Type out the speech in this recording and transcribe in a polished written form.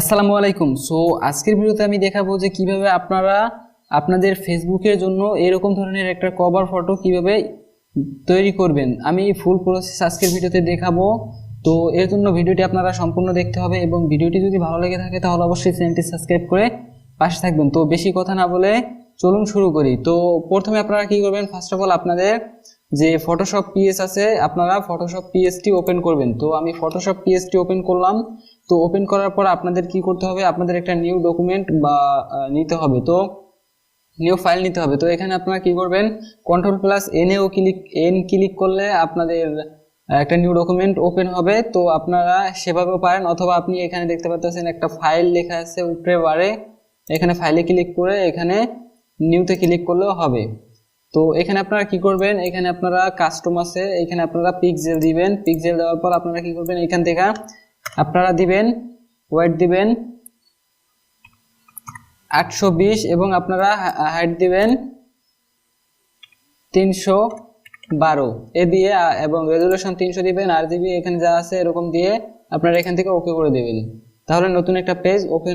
আসসালামু আলাইকুম। আজকের ভিডিওতে আমি দেখাবো যে কিভাবে আপনারা আপনাদের ফেসবুকের জন্য এরকম ধরনের একটা কভার ফটো কিভাবে তৈরি করবেন। আমি ফুল প্রসেস আজকের ভিডিওতে দেখাবো। তো এর জন্য ভিডিওটি আপনারা সম্পূর্ণ দেখতে হবে এবং ভিডিওটি যদি ভালো লেগে থাকে তাহলে অবশ্যই চ্যানেলটি সাবস্ক্রাইব করে পাশে থাকবেন। তো বেশি কথা না বলে চলুন শুরু করি। তো প্রথমে আপনারা কি করবেন, ফার্স্ট অফ অল আপনাদের যে ফটোশপ পিএস আছে আপনারা ফটোশপ পিএসটি ওপেন করবেন। তো আমি ফটোশপ পিএসটি ওপেন করলাম। তো ওপেন করার পর আপনাদের কি করতে হবে, আপনাদের একটা নিউ ডকুমেন্ট বা নিতে হবে। তো নিউ ফাইল নিতে হবে। তো এখানে আপনারা কি করবেন, কন্ট্রোল+N ক্লিক করলে আপনাদের একটা নিউ ডকুমেন্ট ওপেন হবে। তো আপনারা সেভাবেও পারেন, অথবা আপনি এখানে দেখতে পাচ্ছেন একটা ফাইল লেখা আছে উপরে বারে, এখানে ফাইলে ক্লিক করে এখানে নিউতে ক্লিক করলেও হবে। তো এখানে আপনারা কি করবেন, এখানে আপনারা কাস্টম আছে, এখানে আপনারা পিক্সেল দিবেন। পিক্সেল দেওয়ার পর আপনারা কি করবেন, এখান থেকে আপনারা দিবেন ওয়েট দিবেন 820 এবং আপনারা হাইট দিবেন 312 এ দিয়ে এবং রেজুলেশন 300 দিবেন। RGB এখানে যা আছে এরকম দিয়ে আপনারা এখান থেকে ওকে করে দেবেন। তাহলে নতুন একটা পেজ ওপেন